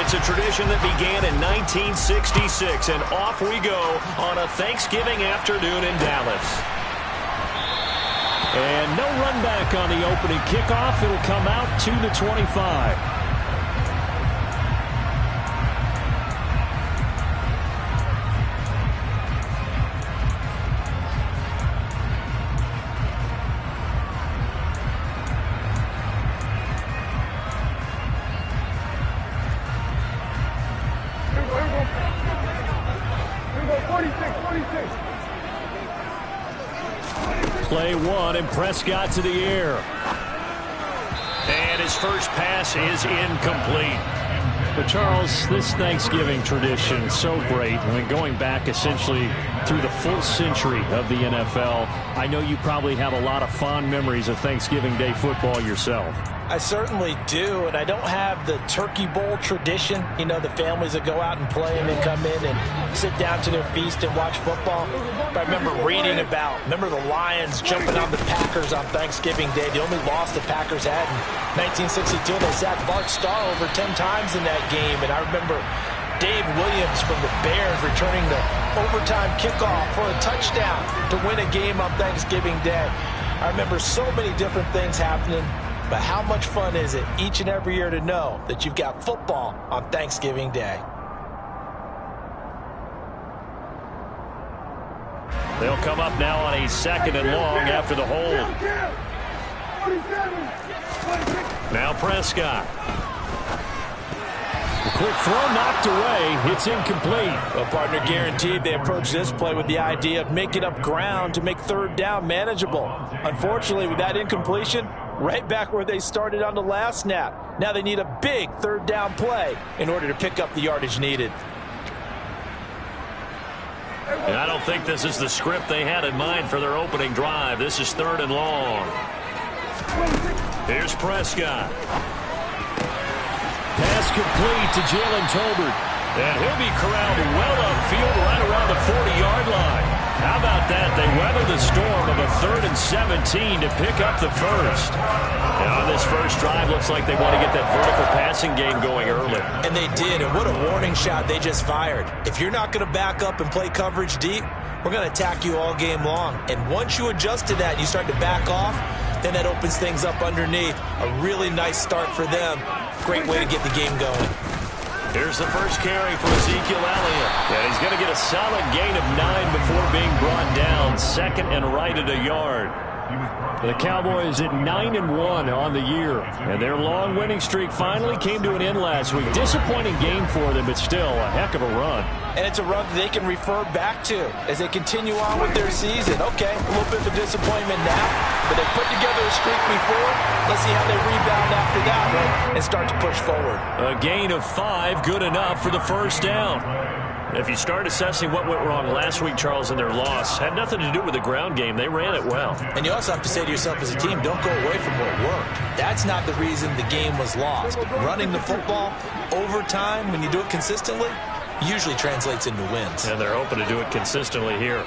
It's a tradition that began in 1966, and off we go on a Thanksgiving afternoon in Dallas. And no run back on the opening kickoff. It'll come out to the 25. Play one, and Prescott to the air. And his first pass is incomplete. But Charles, this Thanksgiving tradition, so great. I mean, going back essentially through the full century of the NFL, I know you probably have a lot of fond memories of Thanksgiving Day football yourself. I certainly do, and I don't have the Turkey Bowl tradition. You know, the families that go out and play and then come in and sit down to their feast and watch football. But I remember reading remember the Lions jumping on the Packers on Thanksgiving Day. The only loss the Packers had in 1962. They sacked Bart Starr over 10 times in that game. And I remember Dave Williams from the Bears returning the overtime kickoff for a touchdown to win a game on Thanksgiving Day. I remember so many different things happening. But how much fun is it each and every year to know that you've got football on Thanksgiving Day? They'll come up now on a 2nd and long after the hold. Now Prescott. The quick throw knocked away. It's incomplete. Well, partner, guaranteed they approach this play with the idea of making up ground to make 3rd down manageable. Unfortunately, with that incompletion, right back where they started on the last snap. Now they need a big 3rd down play in order to pick up the yardage needed. And I don't think this is the script they had in mind for their opening drive. This is 3rd and long. Here's Prescott. Pass complete to Jalen Tolbert. And he'll be corralled well upfield right around the 40-yard line. How about that? They weather the storm of a 3rd and 17 to pick up the first. And on this first drive, looks like they want to get that vertical passing game going early. And they did, and what a warning shot they just fired. If you're not going to back up and play coverage deep, we're going to attack you all game long. And once you adjust to that and you start to back off, then that opens things up underneath. A really nice start for them. Great way to get the game going. Here's the first carry for Ezekiel Elliott. And he's going to get a solid gain of 9 before being brought down. 2nd and right at a yard. The Cowboys at 9-1 on the year. And their long winning streak finally came to an end last week. Disappointing game for them, but still a heck of a run. And it's a run that they can refer back to as they continue on with their season. Okay, a little bit of a disappointment now, but they put together a streak before. Let's see how they rebound after that one and start to push forward. A gain of 5, good enough for the first down. If you start assessing what went wrong last week, Charles, in their loss, had nothing to do with the ground game. They ran it well. And you also have to say to yourself as a team, don't go away from what worked. That's not the reason the game was lost. Running the football over time, when you do it consistently, usually translates into wins. And they're hoping to do it consistently here.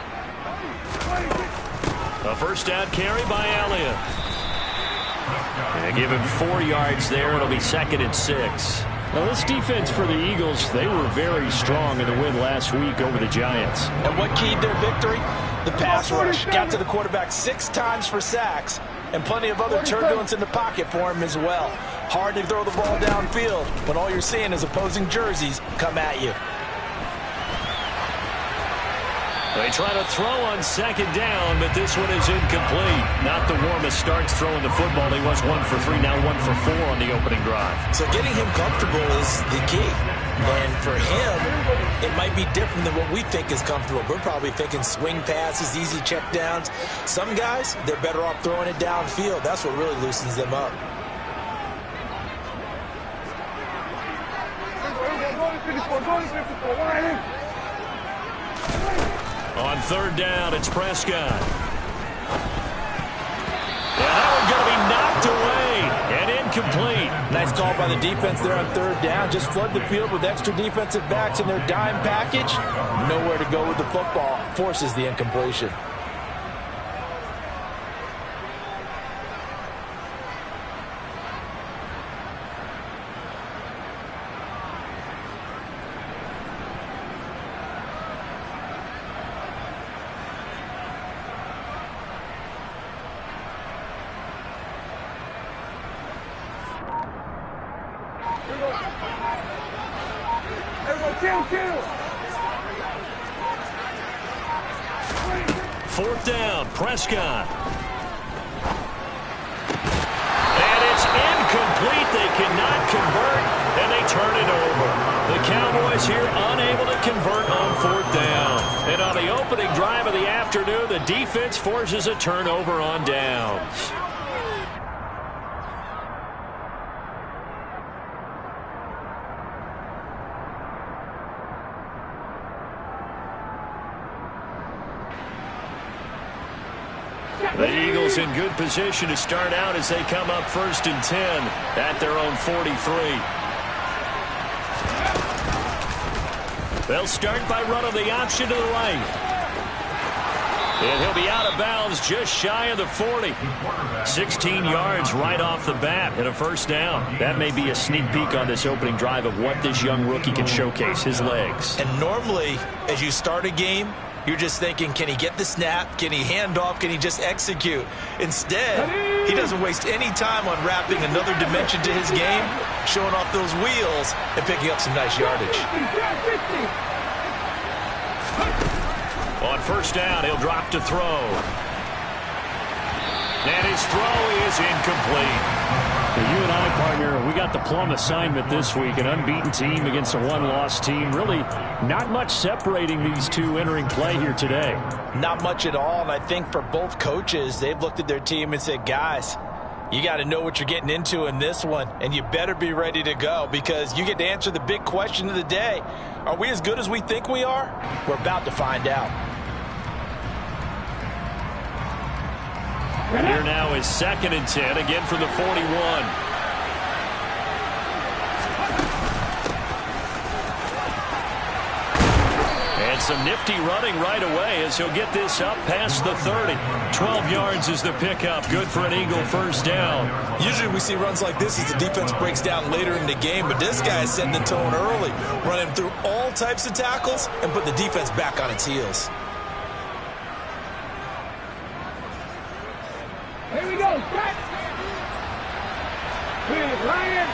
A first down carry by Elliott. And give him 4 yards there. It'll be 2nd and 6. Well, this defense for the Eagles, they were very strong in the win last week over the Giants. And what keyed their victory? The pass rush. Got to the quarterback 6 times for sacks, and plenty of other turbulence in the pocket for him as well. Hard to throw the ball downfield when all you're seeing is opposing jerseys come at you. They try to throw on 2nd down, but this one is incomplete. Not the warmest starts throwing the football. He was 1 for 3, now 1 for 4 on the opening drive. So getting him comfortable is the key. And for him, it might be different than what we think is comfortable. We're probably thinking swing passes, easy check downs. Some guys, they're better off throwing it downfield. That's what really loosens them up. On 3rd down, it's Prescott. And that one's going to be knocked away and incomplete. Nice call by the defense there on 3rd down. Just flood the field with extra defensive backs in their dime package. Nowhere to go with the football. Forces the incompletion. Fourth down, Prescott. And it's incomplete. They cannot convert, and they turn it over. The Cowboys here unable to convert on fourth down. And on the opening drive of the afternoon, the defense forces a turnover on downs. The Eagles in good position to start out as they come up 1st and 10 at their own 43. They'll start by running the option to the right. And he'll be out of bounds just shy of the 40. 16 yards right off the bat and a first down. That may be a sneak peek on this opening drive of what this young rookie can showcase, his legs. And normally, as you start a game, you're just thinking, can he get the snap? Can he hand off? Can he just execute? Instead, he doesn't waste any time on wrapping another dimension to his game, showing off those wheels, and picking up some nice yardage. On first down, he'll drop to throw. And his throw is incomplete. You and I, partner, we got the plum assignment this week. An unbeaten team against a one-loss team. Really not much separating these two entering play here today. Not much at all, and I think for both coaches, they've looked at their team and said, guys, you got to know what you're getting into in this one, and you better be ready to go because you get to answer the big question of the day. Are we as good as we think we are? We're about to find out. Here now is 2nd and 10, again from the 41. And some nifty running right away as he'll get this up past the 30. 12 yards is the pickup. Good for an Eagle first down. Usually we see runs like this as the defense breaks down later in the game, but this guy is setting the tone early, running through all types of tackles and put the defense back on its heels. Here we go, set. Ryan.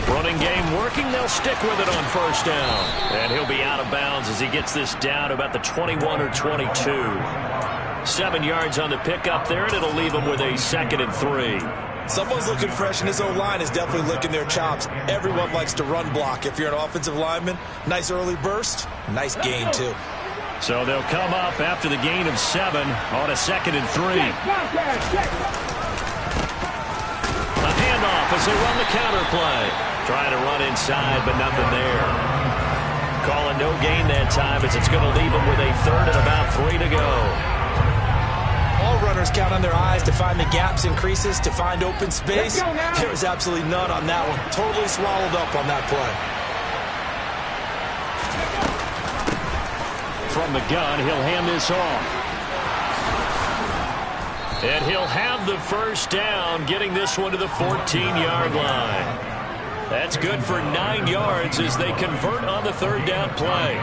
Running game working. They'll stick with it on first down. And he'll be out of bounds as he gets this down to about the 21 or 22. 7 yards on the pickup there, and it'll leave him with a 2nd and 3. Someone's looking fresh, and this O-line is definitely licking their chops. Everyone likes to run block. If you're an offensive lineman, nice early burst, nice gain too. So they'll come up after the gain of 7 on a 2nd and 3. A handoff as they run the counter play. Trying to run inside, but nothing there. Calling no gain that time as it's going to leave them with a 3rd and about 3 to go. All runners count on their eyes to find the gaps and creases, to find open space. There was absolutely none on that one. Totally swallowed up on that play. From the gun, he'll hand this off. And he'll have the first down, getting this one to the 14-yard line. That's good for 9 yards as they convert on the 3rd down play.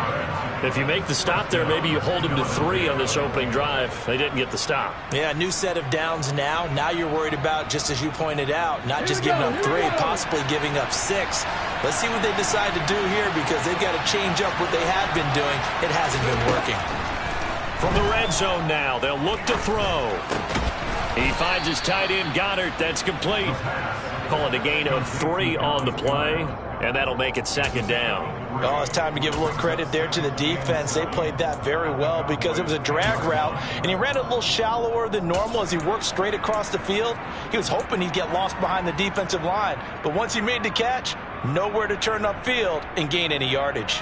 If you make the stop there, maybe you hold them to 3 on this opening drive. They didn't get the stop. Yeah, new set of downs now. Now you're worried about, just as you pointed out, not just giving up 3, possibly giving up 6. Let's see what they decide to do here because they've got to change up what they have been doing. It hasn't been working. From the red zone now, they'll look to throw. He finds his tight end, Goddard. That's complete. Calling a gain of 3 on the play, and that'll make it 2nd down. Oh, it's time to give a little credit there to the defense. They played that very well because it was a drag route, and he ran a little shallower than normal as he worked straight across the field. He was hoping he'd get lost behind the defensive line, but once he made the catch, nowhere to turn upfield and gain any yardage.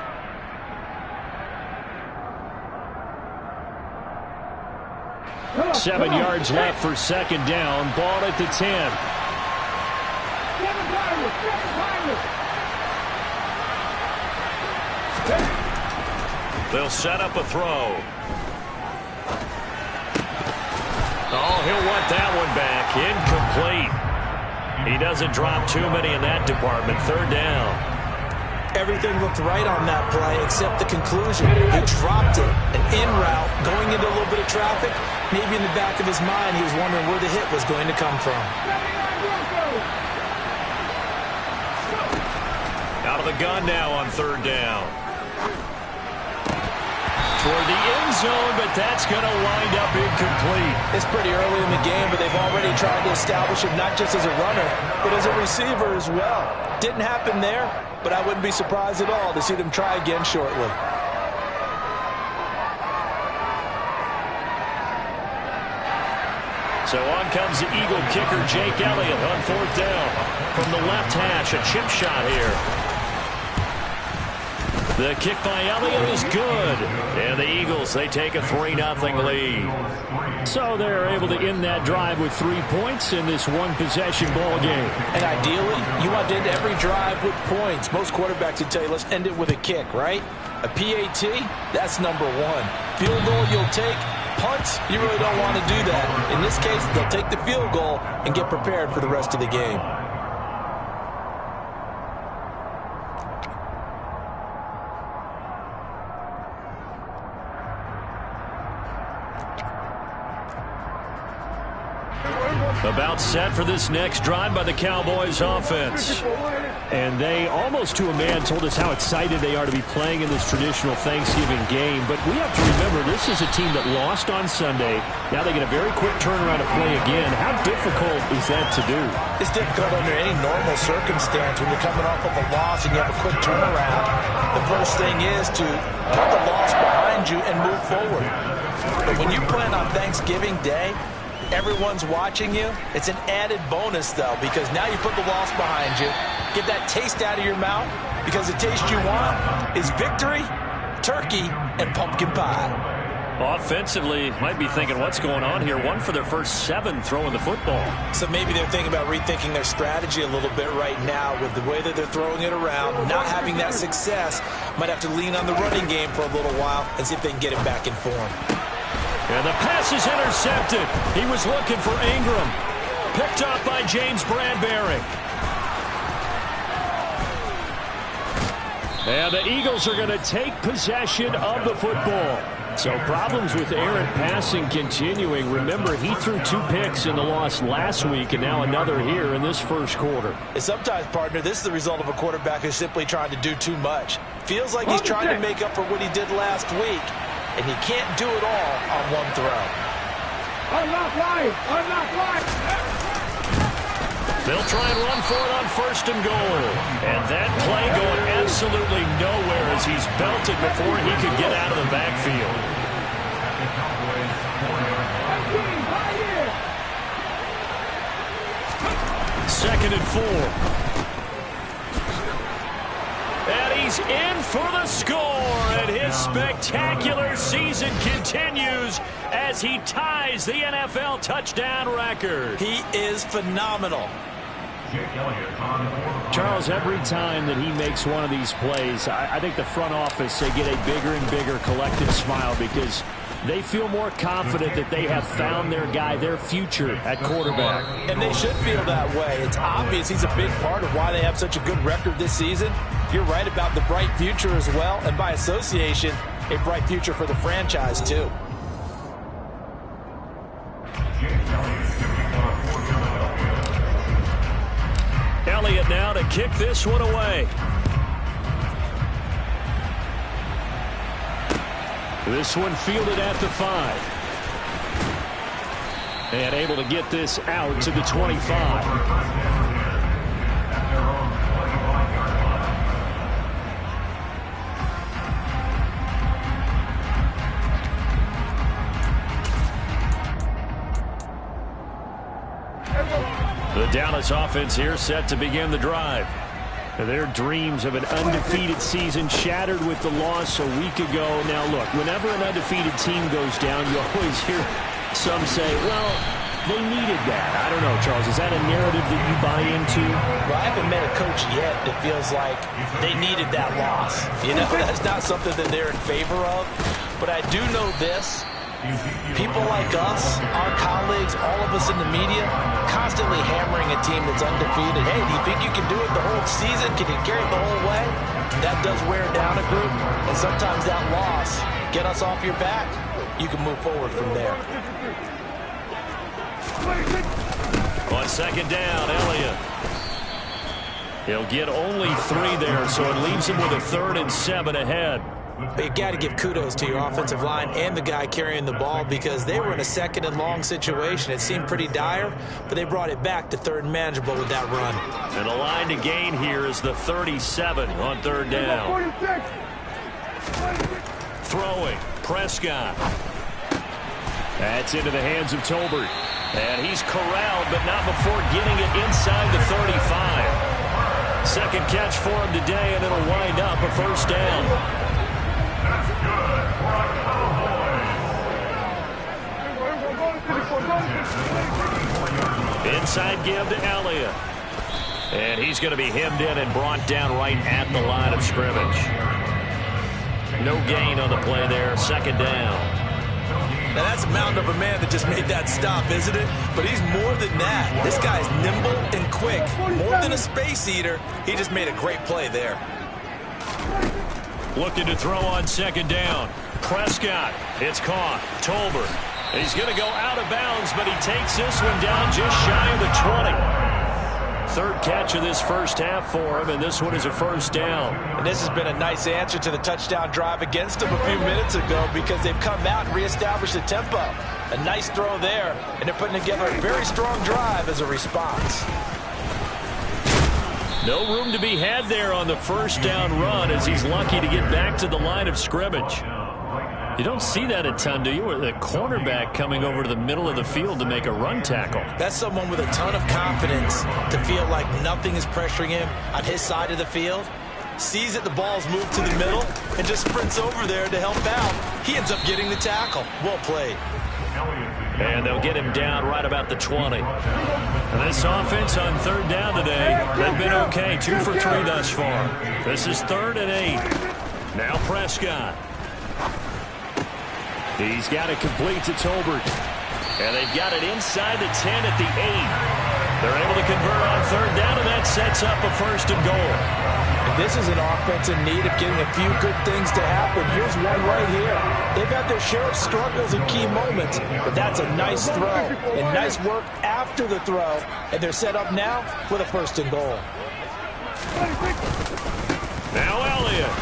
Seven yards left for 2nd down. Ball at the 10. They'll set up a throw. Oh, he'll want that one back. Incomplete. He doesn't drop too many in that department. 3rd down. Everything looked right on that play except the conclusion. He dropped it, an in route, going into a little bit of traffic, Maybe in the back of his mind, he was wondering where the hit was going to come from. Out of the gun now on third down. Toward the end zone, but that's going to wind up incomplete. It's pretty early in the game, but they've already tried to establish him not just as a runner, but as a receiver as well. Didn't happen there, but I wouldn't be surprised at all to see them try again shortly. So on comes the Eagle kicker, Jake Elliott, on fourth down. From the left hash, a chip shot here. The kick by Elliott is good. And the Eagles, they take a 3-0 lead. So they're able to end that drive with 3 points in this one-possession ball game. And ideally, you want to end every drive with points. Most quarterbacks would tell you, let's end it with a kick, right? A PAT, that's number one. Field goal you'll take. Punts, you really don't want to do that. In this case, they'll take the field goal and get prepared for the rest of the game. About set for this next drive by the Cowboys offense. And they, almost to a man, told us how excited they are to be playing in this traditional Thanksgiving game. But we have to remember, this is a team that lost on Sunday. Now they get a very quick turnaround to play again. How difficult is that to do? It's difficult under any normal circumstance when you're coming off of a loss and you have a quick turnaround. The first thing is to put the loss behind you and move forward. But when you plan on Thanksgiving Day, everyone's watching you. It's an added bonus, though, because now you put the loss behind you. Get that taste out of your mouth, because the taste you want is victory, turkey, and pumpkin pie. Offensively, might be thinking, what's going on here? 1 for their first 7 throwing the football. So maybe they're thinking about rethinking their strategy a little bit right now with the way that they're throwing it around, not having that success. Might have to lean on the running game for a little while and see if they can get it back in form. And the pass is intercepted. He was looking for Ingram. Picked up by James Bradbury. And the Eagles are going to take possession of the football. So problems with errant passing continuing. Remember, he threw 2 picks in the loss last week, and now another here in this first quarter. And sometimes, partner, this is the result of a quarterback who's simply trying to do too much. Feels like he's trying to make up for what he did last week. And he can't do it all on one throw. Unlock line! Unlock line! They'll try and run for it on first and goal. And that play going absolutely nowhere as he's belted before he could get out of the backfield. Second and 4. And he's in for the score, and his spectacular season continues as he ties the NFL touchdown record. He is phenomenal. Charles, every time that he makes one of these plays, I think the front office, they get a bigger and bigger collective smile because they feel more confident that they have found their guy, their future at quarterback. And they should feel that way. It's obvious he's a big part of why they have such a good record this season. You're right about the bright future as well, and by association, a bright future for the franchise too. Elliott now to kick this one away. This one fielded at the 5. And able to get this out to the 25. The Dallas offense here set to begin the drive. Their dreams of an undefeated season shattered with the loss a week ago. Now, look, whenever an undefeated team goes down, you always hear some say, well, they needed that. I don't know, Charles. Is that a narrative that you buy into? Well, I haven't met a coach yet that feels like they needed that loss. You know, that's not something that they're in favor of. But I do know this. People like us, our colleagues, all of us in the media, constantly hammering a team that's undefeated. Hey, do you think you can do it the whole season? Can you carry it the whole way? That does wear down a group, and sometimes that loss get us off your back. you can move forward from there. On second down, Elliott. He'll get only 3 there, so it leaves him with a 3rd and 7 ahead. But you got to give kudos to your offensive line and the guy carrying the ball, because they were in a 2nd and long situation. It seemed pretty dire, but they brought it back to 3rd and manageable with that run. And the line to gain here is the 37 on 3rd down. Throwing, Prescott. That's into the hands of Tolbert. And he's corralled, but not before getting it inside the 35. Second catch for him today, and it'll wind up a 1st down. That's good for a Cowboy. Inside give to Elliott. And he's going to be hemmed in and brought down right at the line of scrimmage. No gain on the play there. 2nd down. Now, that's a mountain of a man that just made that stop, isn't it? But he's more than that. This guy's nimble and quick. More than a space eater. He just made a great play there. Looking to throw on 2nd down. Prescott. It's caught. Tolbert. He's going to go out of bounds, but he takes this one down just shy of the 20. 3rd catch of this first half for him, and this one is a 1st down. And this has been a nice answer to the touchdown drive against them a few minutes ago, because they've come out and reestablished the tempo. A nice throw there, and they're putting together a very strong drive as a response. No room to be had there on the 1st down run, as he's lucky to get back to the line of scrimmage. You don't see that a ton, do you? With a cornerback coming over to the middle of the field to make a run tackle. That's someone with a ton of confidence to feel like nothing is pressuring him on his side of the field. Sees that the ball's moved to the middle and just sprints over there to help out. He ends up getting the tackle. Well played. And they'll get him down right about the 20. And this offense on 3rd down today, they've been okay. 2 for 3 thus far. This is 3rd and 8. Now Prescott. He's got it complete to Tolbert. And they've got it inside the 10 at the 8. They're able to convert on 3rd down, and that sets up a 1st and goal. This is an offense in need of getting a few good things to happen. Here's one right here. They've had their share of struggles in key moments, but that's a nice throw and nice work after the throw. And they're set up now with a 1st and goal. Now Elliott.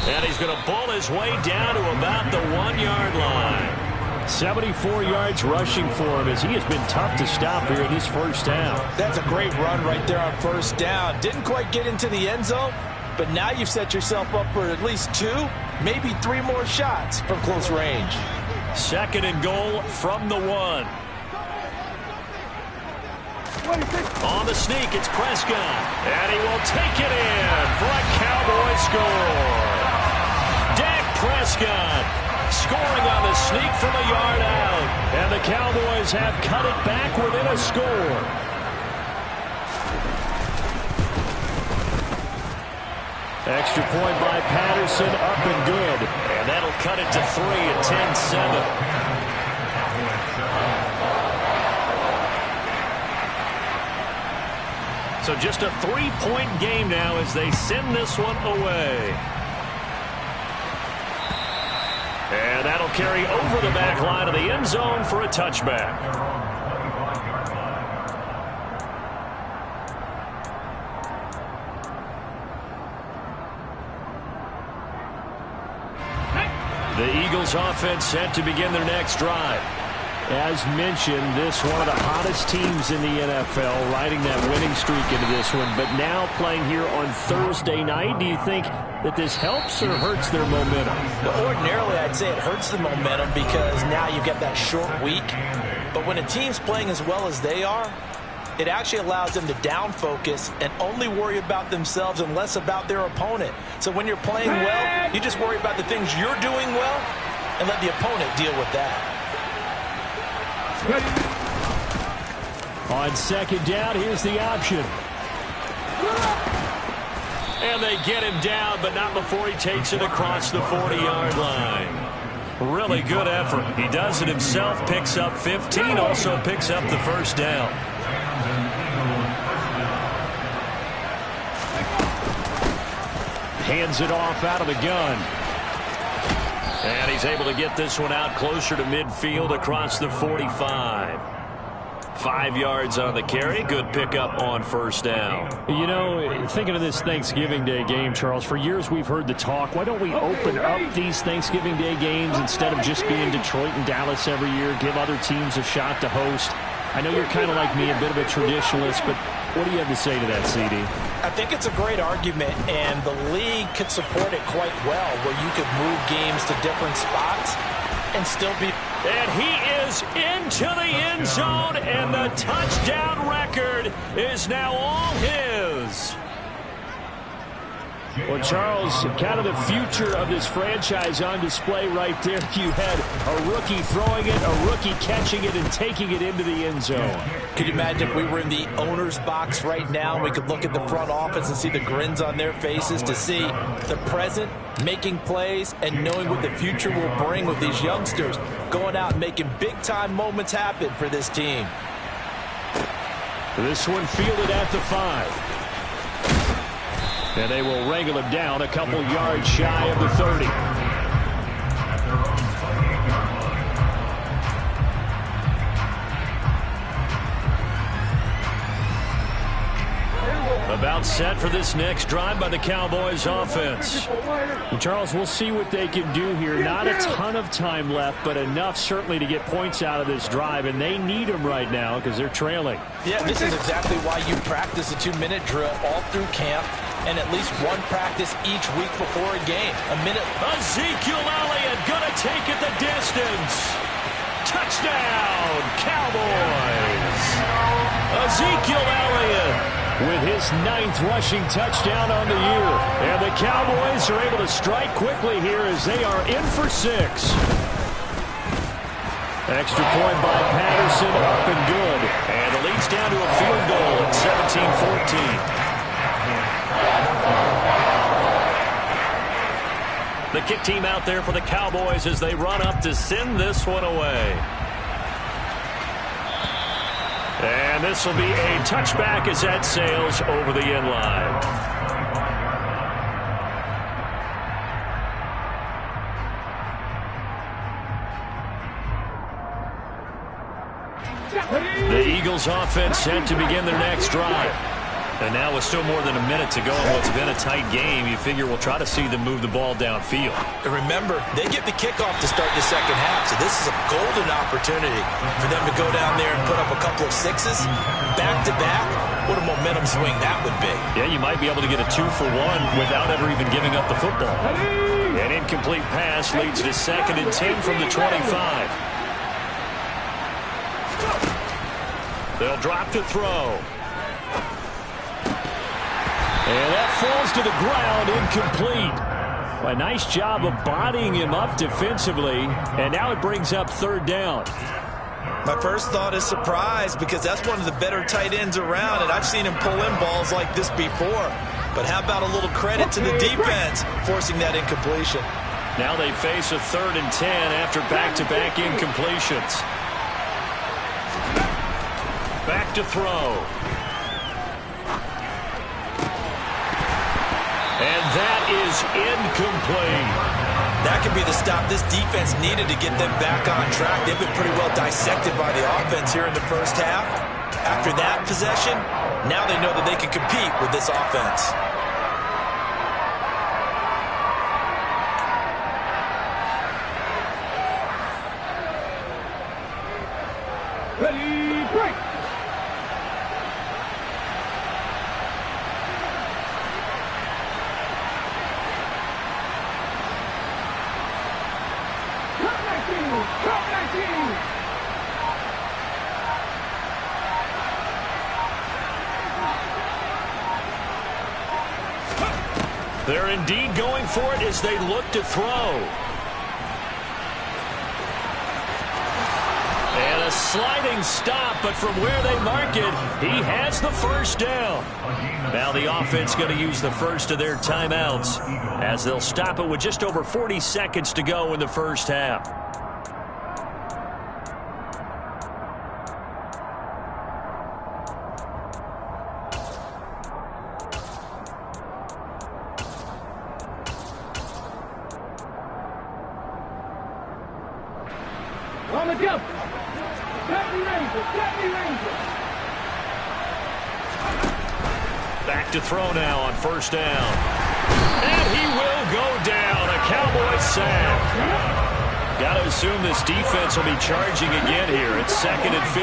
And he's going to bull his way down to about the 1-yard line. 74 yards rushing for him, as he has been tough to stop here in this first half. That's a great run right there on 1st down. Didn't quite get into the end zone, but now you've set yourself up for at least 2, maybe 3 more shots from close range. 2nd and goal from the 1. On the sneak, it's Prescott. And he will take it in for a Cowboy score. Dak Prescott scoring on the sneak from a yard out. And the Cowboys have cut it back within a score. Extra point by Patterson, up and good. And that'll cut it to 3 at 10-7. So just a 3-point game now as they send this one away. And that'll carry over the back line of the end zone for a touchback. The Eagles offense set to begin their next drive. As mentioned, this one of the hottest teams in the NFL, riding that winning streak into this one, but now playing here on Thursday night. Do you think that this helps or hurts their momentum? Well, ordinarily, I'd say it hurts the momentum because now you get that short week. But when a team's playing as well as they are, it actually allows them to down focus and only worry about themselves and less about their opponent. So when you're playing well, you just worry about the things you're doing well and let the opponent deal with that. On second down, here's the option. And they get him down, but not before he takes it across the 40-yard line. Really good effort. He does it himself, picks up 15, also picks up the first down. Hands it off out of the gun. And he's able to get this one out closer to midfield across the 45. 5 yards on the carry. Good pickup on first down. You know, thinking of this Thanksgiving Day game, Charles, for years we've heard the talk, why don't we open up these Thanksgiving Day games instead of just being Detroit and Dallas every year, give other teams a shot to host? I know you're kind of like me, a bit of a traditionalist, but what do you have to say to that, CD? I think it's a great argument, and the league could support it quite well, where you could move games to different spots and still be... And he is into the end zone, and the touchdown record is now all his. Well, Charles, kind of the future of this franchise on display right there. You had a rookie throwing it, a rookie catching it, and taking it into the end zone. Could you imagine if we were in the owner's box right now, we could look at the front office and see the grins on their faces to see the present making plays and knowing what the future will bring with these youngsters going out and making big-time moments happen for this team. This one fielded at the 5. And they will wrangle him down a couple yards shy of the 30. About set for this next drive by the Cowboys offense. Charles, we'll see what they can do here. Not a ton of time left, but enough certainly to get points out of this drive, and they need them right now because they're trailing. Yeah, this is exactly why you practice a 2-minute drill all through camp and at least one practice each week before a game. A minute. Ezekiel Elliott gonna take it the distance. Touchdown, Cowboys. Ezekiel Elliott with his 9th rushing touchdown on the year. And the Cowboys are able to strike quickly here as they are in for 6. Extra point by Patterson, up and good. And the lead's down to a field goal at 17-14. The kick team out there for the Cowboys as they run up to send this one away. And this will be a touchback as that sails over the end line. The Eagles offense set to begin their next drive. And now with still more than a minute to go in what's been a tight game, you figure we'll try to see them move the ball downfield. And remember, they get the kickoff to start the second half, so this is a golden opportunity for them to go down there and put up a couple of 6s back-to-back. What a momentum swing that would be. Yeah, you might be able to get a 2-for-1 without ever even giving up the football. An incomplete pass leads to 2nd and 10 from the 25. They'll drop to throw. And that falls to the ground, incomplete. A nice job of bodying him up defensively, and now it brings up 3rd down. My first thought is surprise, because that's one of the better tight ends around, and I've seen him pull in balls like this before. But how about a little credit to the defense forcing that incompletion? Now they face a 3rd and 10 after back-to-back incompletions. Back to throw. And that is incomplete. That could be the stop this defense needed to get them back on track. They've been pretty well dissected by the offense here in the first half. After that possession, now they know that they can compete with this offense. Ready, break! They're indeed going for it as they look to throw. And a sliding stop, but from where they mark it, he has the first down. Now the offense going to use the first of their timeouts as they'll stop it with just over 40 seconds to go in the first half. Back to throw now on first down. And he will go down. A Cowboys sack. Got to assume this defense will be charging again here. It's 2nd and 15.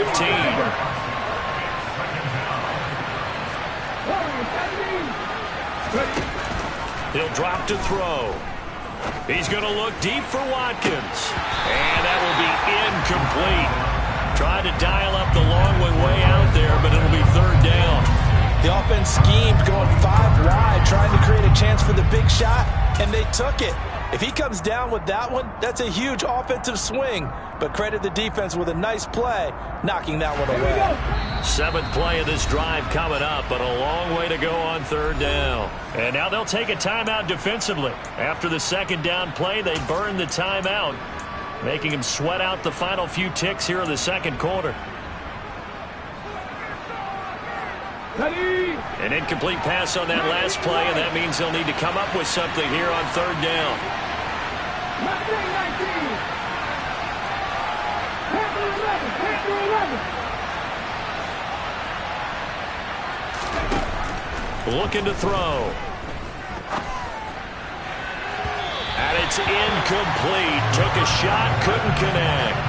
He'll drop to throw. He's going to look deep for Watkins. And that will be incomplete. Tried to dial up the long way out there, but it'll be 3rd down. The offense schemed going 5 wide, trying to create a chance for the big shot, and they took it. If he comes down with that one, that's a huge offensive swing. But credit the defense with a nice play, knocking that one away. 7th play of this drive coming up, but a long way to go on 3rd down. And now they'll take a timeout defensively. After the 2nd down play, they burn the timeout, making him sweat out the final few ticks here in the 2nd quarter. An incomplete pass on that last play, and that means they'll need to come up with something here on 3rd down. Looking to throw. And it's incomplete. Took a shot, couldn't connect.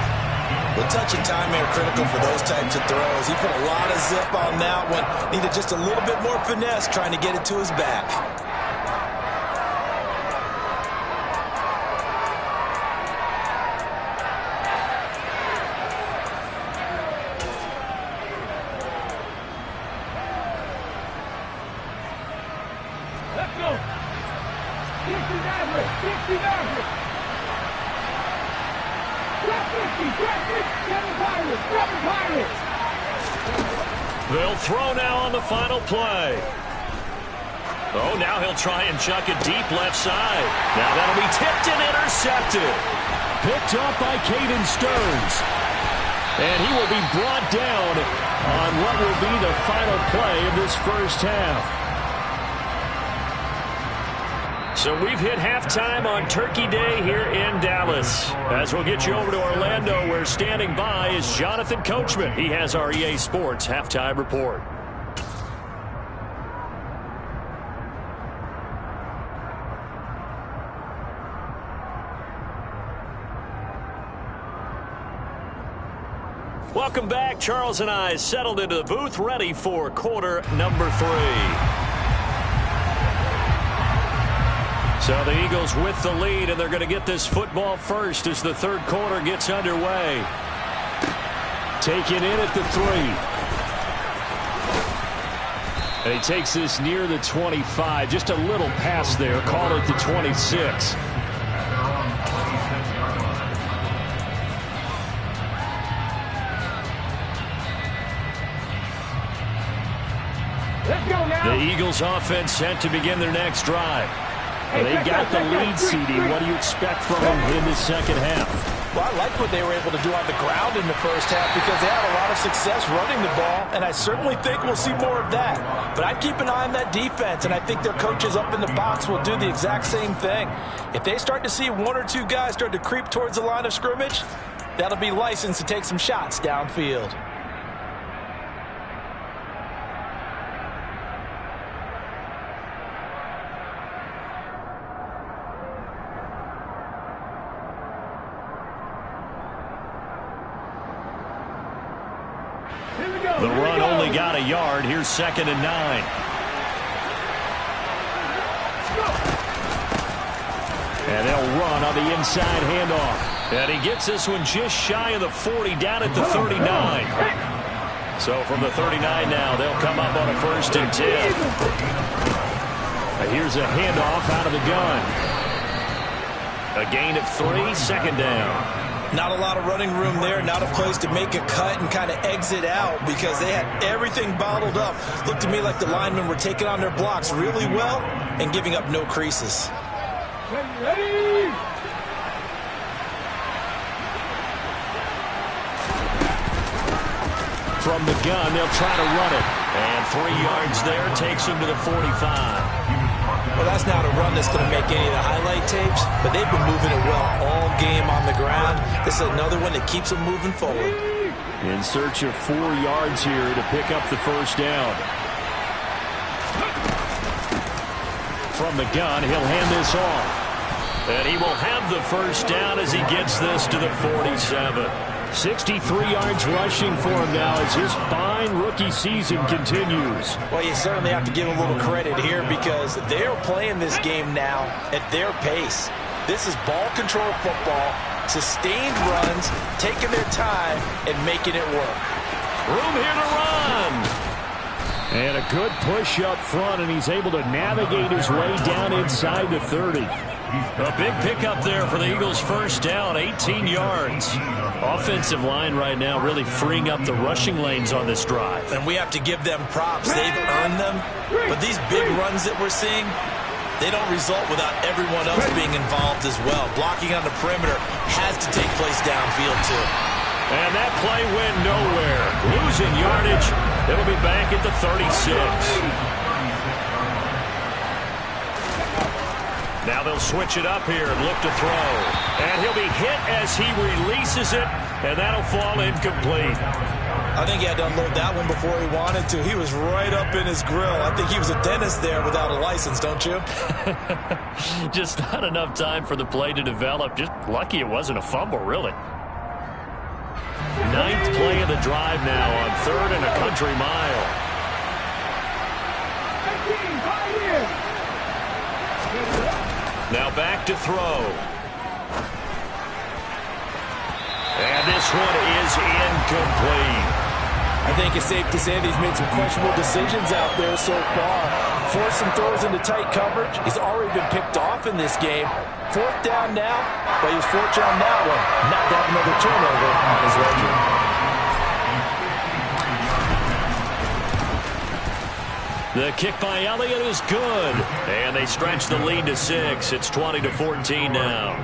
The touch and time are critical for those types of throws. He put a lot of zip on that one. Needed just a little bit more finesse trying to get it to his back. Let's go. 60 They'll throw now on the final play. Oh, now he'll try and chuck it deep left side. Now that'll be tipped and intercepted. Picked up by Caden Stearns. And he will be brought down on what will be the final play of this first half. So we've hit halftime on Turkey Day here in Dallas. As we'll get you over to Orlando, where standing by is Jonathan Coachman. He has our EA Sports halftime report. Welcome back. Charles and I settled into the booth, ready for quarter number 3. So the Eagles with the lead, and they're going to get this football first as the 3rd quarter gets underway. Taken in at the 3. And he takes this near the 25. Just a little pass there. Call it the 26. Let's go now. The Eagles offense set to begin their next drive. They got the lead, CD. What do you expect from them in the second half? Well, I like what they were able to do on the ground in the first half because they had a lot of success running the ball, and I certainly think we'll see more of that. But I'd keep an eye on that defense, and I think their coaches up in the box will do the exact same thing. If they start to see 1 or 2 guys start to creep towards the line of scrimmage, that'll be licensed to take some shots downfield. The run only got a yard. Here's 2nd and 9. And they'll run on the inside handoff. And he gets this one just shy of the 40, down at the 39. So from the 39 now, they'll come up on a 1st and 10. Here's a handoff out of the gun. A gain of 3, 2nd down. Not a lot of running room there, not a place to make a cut and kind of exit out because they had everything bottled up. Looked to me like the linemen were taking on their blocks really well and giving up no creases. Ready. From the gun, they'll try to run it. And 3 yards there takes him to the 45. Well, that's not a run that's going to make any of the highlight tapes, but they've been moving it well all game on the ground. This is another one that keeps them moving forward. In search of 4 yards here to pick up the first down. From the gun, he'll hand this off. And he will have the first down as he gets this to the 47. 63 yards rushing for him now as his fine rookie season continues. Well, you certainly have to give him a little credit here because they're playing this game now at their pace. This is ball control football, sustained runs, taking their time, and making it work. Room here to run. And a good push up front, and he's able to navigate his way down inside the 30. A big pickup there for the Eagles' first down, 18 yards. Offensive line right now really freeing up the rushing lanes on this drive. And we have to give them props. They've earned them. But these big runs that we're seeing, they don't result without everyone else being involved as well. Blocking on the perimeter has to take place downfield too. And that play went nowhere. Losing yardage. It'll be back at the 36. Now they'll switch it up here and look to throw. And he'll be hit as he releases it, and that'll fall incomplete. I think he had to unload that one before he wanted to. He was right up in his grill. I think he was a dentist there without a license, don't you? Just not enough time for the play to develop. Just lucky it wasn't a fumble, really. 9th play of the drive now on 3rd and a country mile. Now back to throw. And this one is incomplete. I think it's safe to say that he's made some questionable decisions out there so far. Forced some throws into tight coverage. He's already been picked off in this game. 4th down now, but he was fortunate on that one not to have another turnover on his record. The kick by Elliott is good. And they stretch the lead to 6. It's 20-14 now.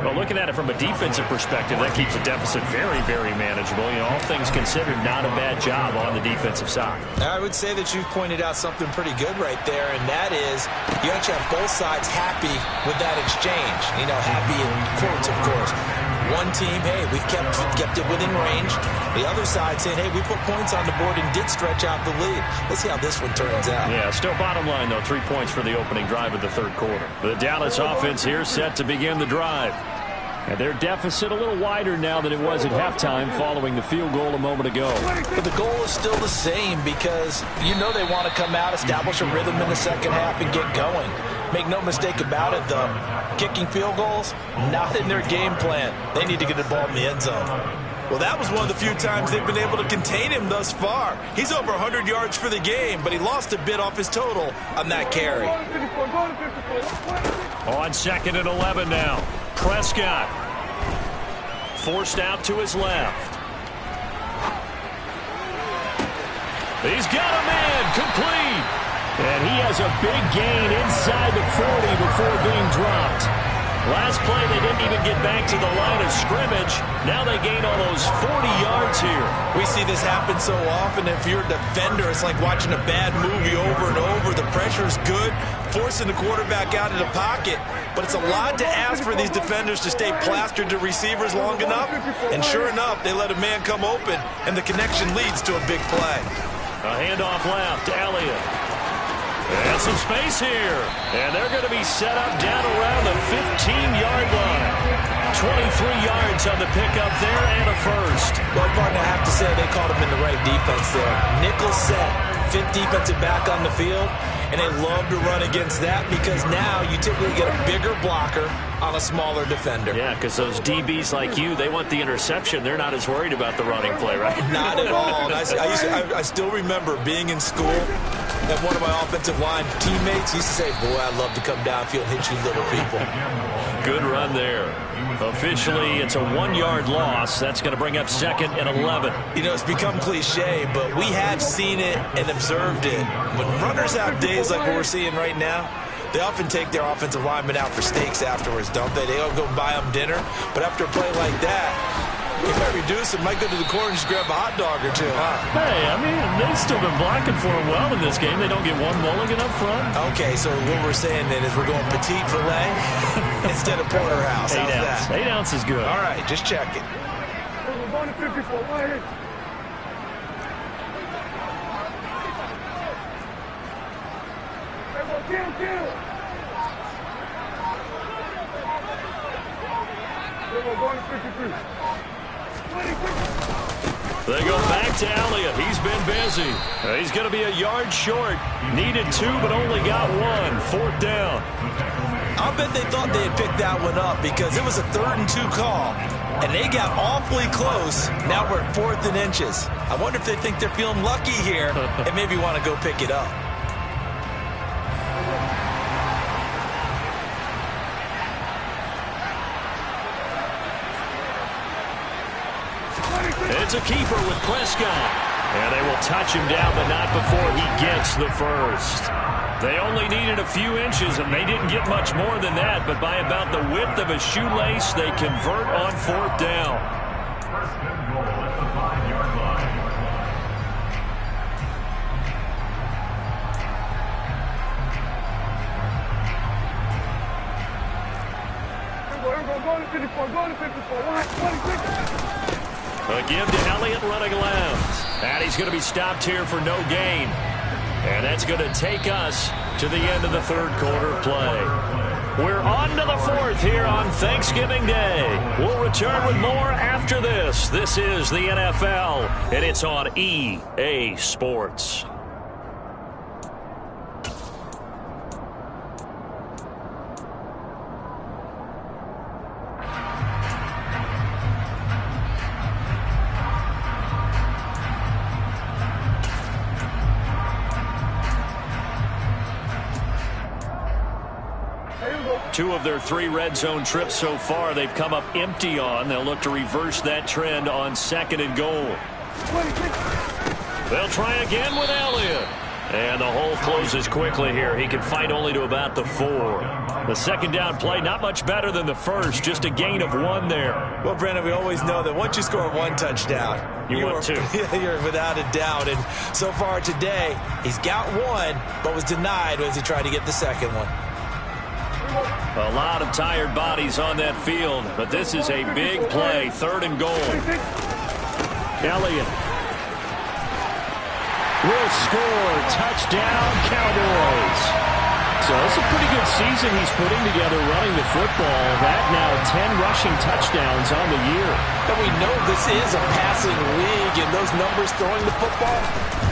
Well, looking at it from a defensive perspective, that keeps the deficit very, very manageable. You know, all things considered, not a bad job on the defensive side. I would say that you've pointed out something pretty good right there, and that is you actually have both sides happy with that exchange. You know, happy in quotes, of course. One team, hey, we've kept it within range. The other side saying, hey, we put points on the board and did stretch out the lead. Let's see how this one turns out. Yeah, still bottom line, though, 3 points for the opening drive of the 3rd quarter. The Dallas offense here set to begin the drive. And their deficit a little wider now than it was at halftime following the field goal a moment ago. But the goal is still the same because you know they want to come out, establish a rhythm in the second half, and get going. Make no mistake about it, though. Kicking field goals, not in their game plan. They need to get the ball in the end zone. Well, that was one of the few times they've been able to contain him thus far. He's over 100 yards for the game, but he lost a bit off his total on that carry. On 2nd and 11 now. Prescott forced out to his left. He's got a man complete. And he has a big gain inside the 40 before being dropped. Last play, they didn't even get back to the line of scrimmage. Now they gain almost 40 yards here. We see this happen so often. If you're a defender, it's like watching a bad movie over and over. The pressure is good, forcing the quarterback out of the pocket. But it's a lot to ask for these defenders to stay plastered to receivers long enough. And sure enough, they let a man come open, and the connection leads to a big play. A handoff left to Elliott. And some space here. And they're going to be set up down around the 15-yard line. 23 yards on the pickup there and a first. Well, partner, I have to say they caught him in the right defense there. Nickel set, 5th defensive back on the field. And they love to run against that because now you typically get a bigger blocker on a smaller defender. Yeah, because those DBs like you, they want the interception. They're not as worried about the running play, right? Not at all. I still remember being in school and one of my offensive line teammates used to say, boy, I'd love to come downfield and hit you little people. Good run there. Officially, it's a 1-yard loss. That's going to bring up 2nd and 11. You know, it's become cliche, but we have seen it and observed it. When runners have days like what we're seeing right now, they often take their offensive linemen out for steaks afterwards, don't they? They all go buy them dinner. But after a play like that, He might reduce it, might go to the corner and just grab a hot dog or two, huh? Hey, I mean, they've still been blocking for him well in this game. They don't get one mulligan up front. Okay, so what we're saying then is we're going petite filet instead of porterhouse. How's that? 8 ounce is good. All right, just check it. We're going to 54. Go ahead. Kill. We're going to 53. 20. They go back to Elliott. He's been busy. He's going to be a yard short. Needed 2, but only got 1. 4th down. I'll bet they thought they had picked that one up because it was a 3rd and 2 call, and they got awfully close. Now we're at 4th and inches. I wonder if they think they're feeling lucky here and maybe want to go pick it up. It's a keeper with Prescott. And they will touch him down, but not before he gets the first. They only needed a few inches, and they didn't get much more than that. But by about the width of a shoelace, they convert on 4th down. First and goal at the 5-yard line. We're going to 54. Going to 54. 26. A give to Elliott running left. And he's going to be stopped here for no gain. And that's going to take us to the end of the 3rd quarter play. We're on to the 4th here on Thanksgiving Day. We'll return with more after this. This is the NFL, and it's on EA Sports. Two of their 3 red zone trips so far, they've come up empty on. They'll look to reverse that trend on 2nd and goal. They'll try again with Elliott. And the hole closes quickly here. He can fight only to about the 4. The 2nd down play, not much better than the first. Just a gain of 1 there. Well, Brandon, we always know that once you score 1 touchdown, you want 2. You're without a doubt. And so far today, he's got 1, but was denied as he tried to get the 2nd one. A lot of tired bodies on that field, but this is a big play. 3rd and goal. Elliott will score. Touchdown, Cowboys. So it's a pretty good season he's putting together running the football. That now 10 rushing touchdowns on the year. And we know this is a passing league, and those numbers throwing the football,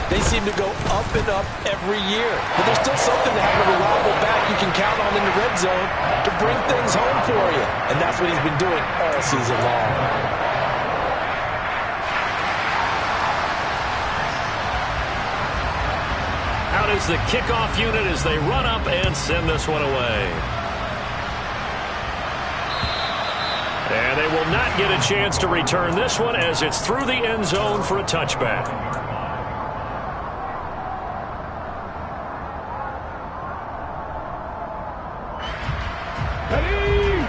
they seem to go up and up every year. But there's still something to have a reliable back you can count on in the red zone to bring things home for you. And that's what he's been doing all season long. Out is the kickoff unit as they run up and send this one away. And they will not get a chance to return this one as it's through the end zone for a touchback.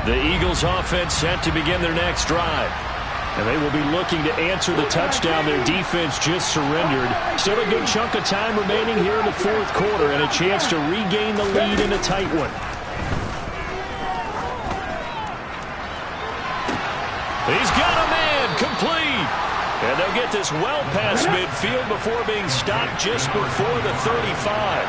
The Eagles offense set to begin their next drive. And they will be looking to answer the touchdown their defense just surrendered. Still a good chunk of time remaining here in the 4th quarter and a chance to regain the lead in a tight one. He's got a man complete. And they'll get this well past midfield before being stopped just before the 35.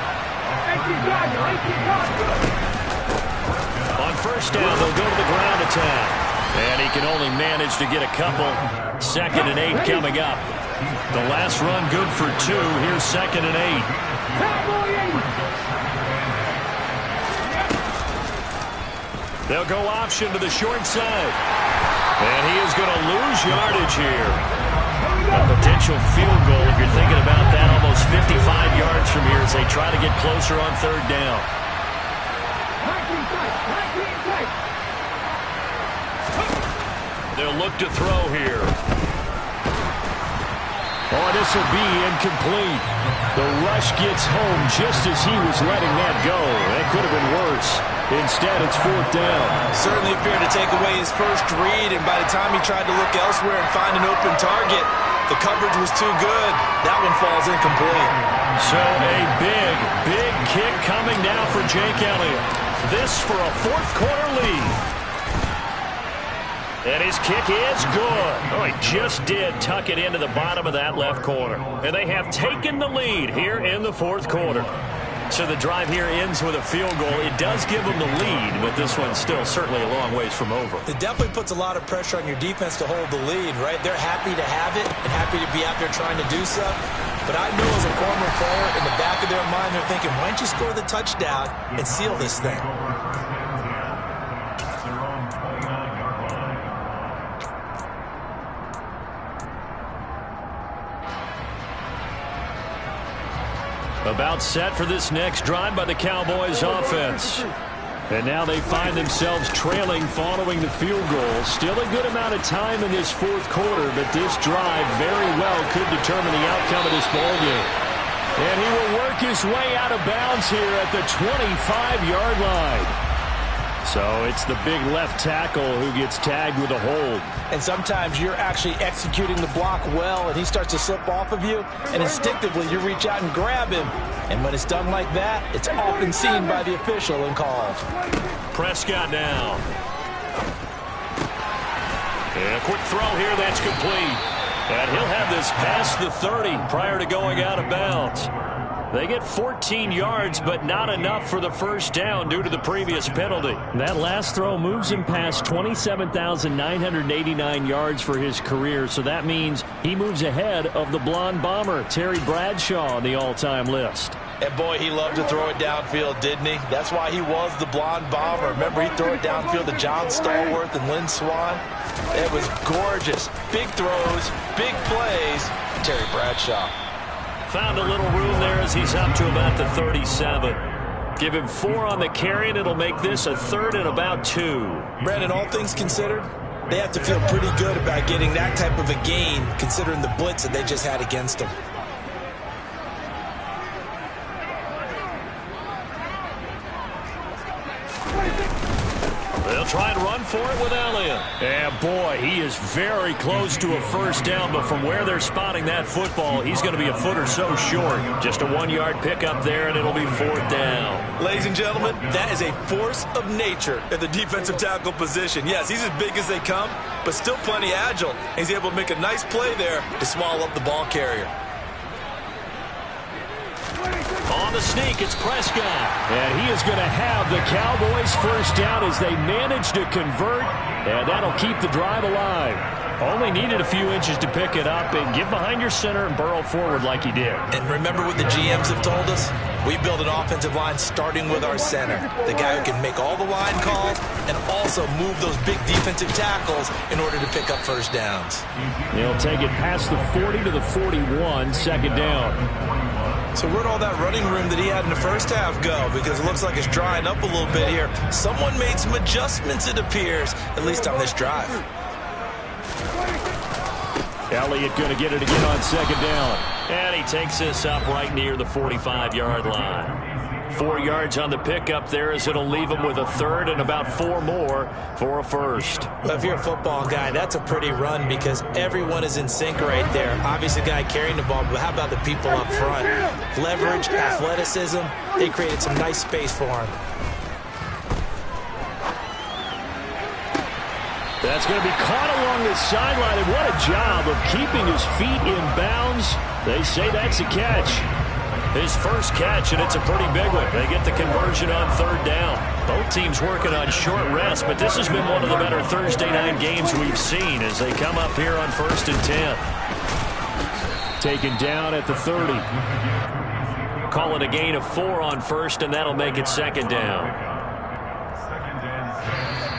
On 1st down, they'll go to the ground attack. And he can only manage to get a couple. 2nd and 8 coming up. The last run good for 2. Here's 2nd and 8. They'll go option to the short side. And he is going to lose yardage here. A potential field goal if you're thinking about that. Almost 55 yards from here as they try to get closer on 3rd down. They'll look to throw here. Oh, this will be incomplete. The rush gets home just as he was letting that go. That could have been worse. Instead, it's 4th down. Certainly appeared to take away his first read, and by the time he tried to look elsewhere and find an open target, the coverage was too good. That one falls incomplete. So a big kick coming now for Jake Elliott. This for a 4th quarter lead. And his kick is good. Oh, he just did tuck it into the bottom of that left corner. And they have taken the lead here in the 4th quarter. So the drive here ends with a field goal. It does give them the lead, but this one's still certainly a long ways from over. It definitely puts a lot of pressure on your defense to hold the lead, right? They're happy to have it and happy to be out there trying to do so. But I know as a former player, in the back of their mind, they're thinking, why don't you score the touchdown and seal this thing? About set for this next drive by the Cowboys offense. And now they find themselves trailing following the field goal. Still a good amount of time in this 4th quarter, but this drive very well could determine the outcome of this ballgame. And he will work his way out of bounds here at the 25-yard line. So it's the big left tackle who gets tagged with a hold. And sometimes you're actually executing the block well, and he starts to slip off of you, and instinctively you reach out and grab him. And when it's done like that, it's often seen by the official and called. Prescott now. And a quick throw here that's complete. And he'll have this past the 30 prior to going out of bounds. They get 14 yards, but not enough for the first down due to the previous penalty. That last throw moves him past 27,989 yards for his career, so that means he moves ahead of the blonde bomber, Terry Bradshaw, on the all-time list. And boy, he loved to throw it downfield, didn't he? That's why he was the blonde bomber. Remember, he'd throw it downfield to John Stallworth and Lynn Swann? It was gorgeous. Big throws, big plays. Terry Bradshaw. Found a little room there as he's up to about the 37. Give him 4 on the carry, and it'll make this a 3rd and about 2. Brandon, all things considered, they have to feel pretty good about getting that type of a gain, considering the blitz that they just had against them. They'll try and run for it with Elliott. And boy, he is very close to a first down, but from where they're spotting that football, he's going to be a foot or so short. Just a 1-yard pickup there, and it'll be 4th down. Ladies and gentlemen, that is a force of nature at the defensive tackle position. Yes, he's as big as they come, but still plenty agile. He's able to make a nice play there to swallow up the ball carrier. On the sneak, it's Prescott. And he is going to have the Cowboys first down as they manage to convert, and that'll keep the drive alive. Only needed a few inches to pick it up and get behind your center and burrow forward like he did. And remember what the GMs have told us? We build an offensive line starting with our center, the guy who can make all the line calls and also move those big defensive tackles in order to pick up first downs. He'll take it past the 40 to the 41, 2nd down. So where'd all that running room that he had in the first half go? Because it looks like it's drying up a little bit here. Someone made some adjustments, it appears, at least on this drive. Elliott going to get it again on 2nd down. And he takes this up right near the 45-yard line. 4 yards on the pickup there as it'll leave him with a 3rd and about 4 more for a first. Well, if you're a football guy, that's a pretty run because everyone is in sync right there. Obviously, the guy carrying the ball, but how about the people up front? Leverage, athleticism, they created some nice space for him. That's going to be caught along the sideline, and what a job of keeping his feet in bounds. They say that's a catch. His first catch, and it's a pretty big one. They get the conversion on 3rd down. Both teams working on short rest, but this has been one of the better Thursday night games we've seen as they come up here on 1st and 10. Taken down at the 30. Call it a gain of 4 on 1st, and that'll make it 2nd down.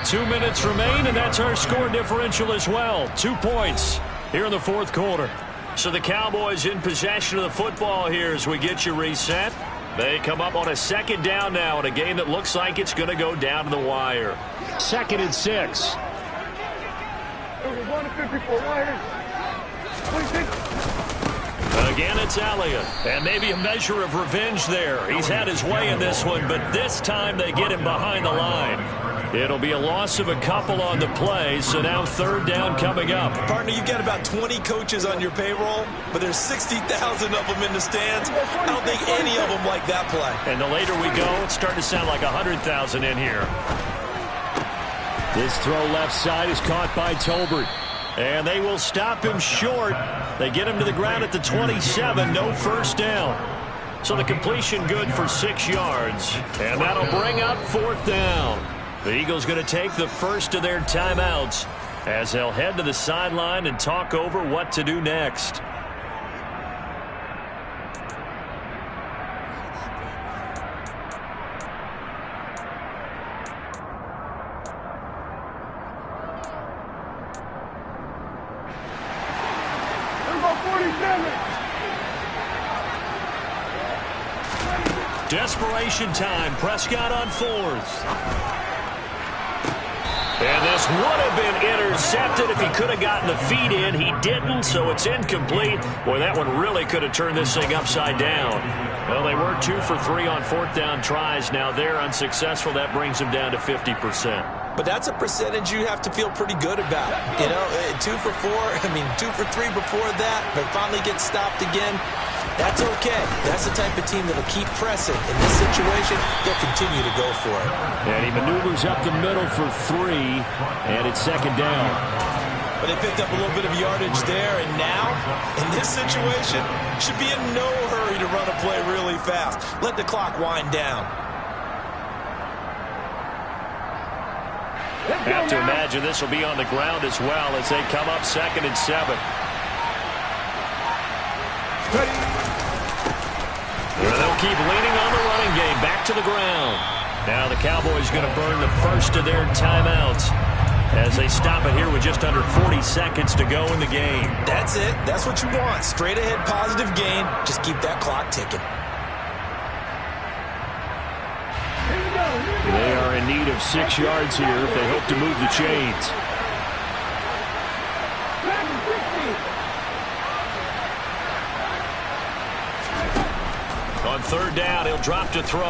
2 minutes remain, and that's our score differential as well. 2 points here in the 4th quarter. So the Cowboys in possession of the football here as we get you reset. They come up on a 2nd down now in a game that looks like it's going to go down to the wire. 2nd and 6. Again, it's Elliott. And maybe a measure of revenge there. He's had his way in this one, but this time they get him behind the line. It'll be a loss of a couple on the play, so now third down coming up. Partner, you've got about 20 coaches on your payroll, but there's 60,000 of them in the stands. I don't think any of them like that play. And the later we go, it's starting to sound like 100,000 in here. This throw left side is caught by Tolbert. And they will stop him short. They get him to the ground at the 27, no first down. So the completion good for 6 yards. And that'll bring up fourth down. The Eagles going to take the first of their timeouts as they'll head to the sideline and talk over what to do next. Desperation time. Prescott on fourth. And this would have been intercepted if he could have gotten the feet in. He didn't, so it's incomplete. Boy, that one really could have turned this thing upside down. Well, they were 2 for 3 on fourth down tries. Now they're unsuccessful. That brings them down to 50%. But that's a percentage you have to feel pretty good about. You know, 2 for 4, 2 for 3 before that, but finally get stopped again. That's okay. That's the type of team that'll keep pressing. In this situation, they'll continue to go for it. And he maneuvers up the middle for 3, and it's second down. But they picked up a little bit of yardage there, and now, in this situation, should be in no hurry to run a play really fast. Let the clock wind down. Have to imagine this will be on the ground as well as they come up 2nd and 7. They'll keep leaning on the running game. Back to the ground. Now the Cowboys going to burn the first of their timeouts as they stop it here with just under 40 seconds to go in the game. That's it. That's what you want. Straight ahead positive gain. Just keep that clock ticking. They are in need of 6 yards here if they hope to move the chains. On third down, he'll drop to throw.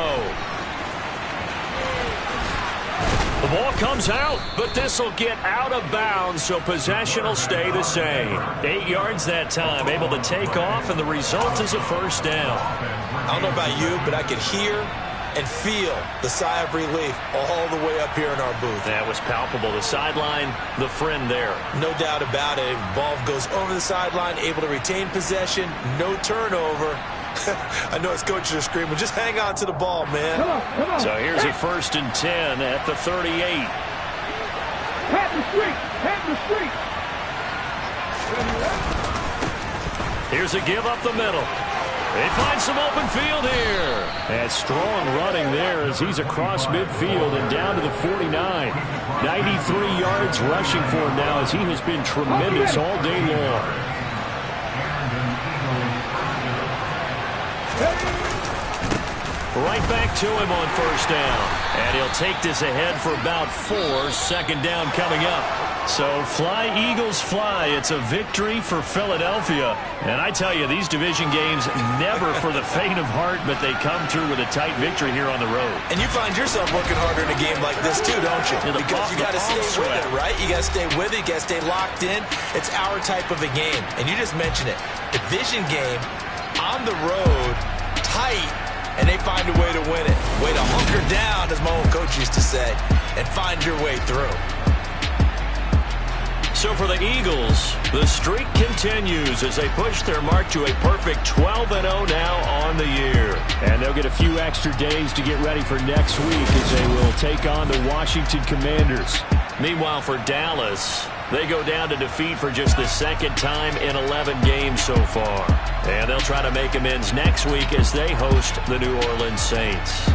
The ball comes out, but this will get out of bounds, so possession will stay the same. 8 yards that time, able to take off, and the result is a first down. I don't know about you, but I could hear and feel the sigh of relief all the way up here in our booth. That was palpable. The sideline, the friend there. No doubt about it. Ball goes over the sideline, able to retain possession, no turnover. I know his coaches are screaming, just hang on to the ball, man. Come on. So here's a 1st and 10 at the 38. Pat the streak. Here's a give up the middle. They find some open field here. And strong running there as he's across midfield and down to the 49. 93 yards rushing for him now as he has been tremendous all day long. Right back to him on first down. And he'll take this ahead for about 4. 2nd down coming up. So fly, Eagles, fly. It's a victory for Philadelphia. And I tell you, these division games, never for the faint of heart, but they come through with a tight victory here on the road. And you find yourself working harder in a game like this too, don't you? Because you got to stay with it, right? You got to stay with it. You got to stay locked in. It's our type of a game. And you just mentioned it. Division game, on the road, tight, and they find a way to win it. Way to hunker down, as my old coach used to say, and find your way through. So for the Eagles, the streak continues as they push their mark to a perfect 12-0 now on the year. And they'll get a few extra days to get ready for next week as they will take on the Washington Commanders. Meanwhile, for Dallas, they go down to defeat for just the 2nd time in 11 games so far. And they'll try to make amends next week as they host the New Orleans Saints.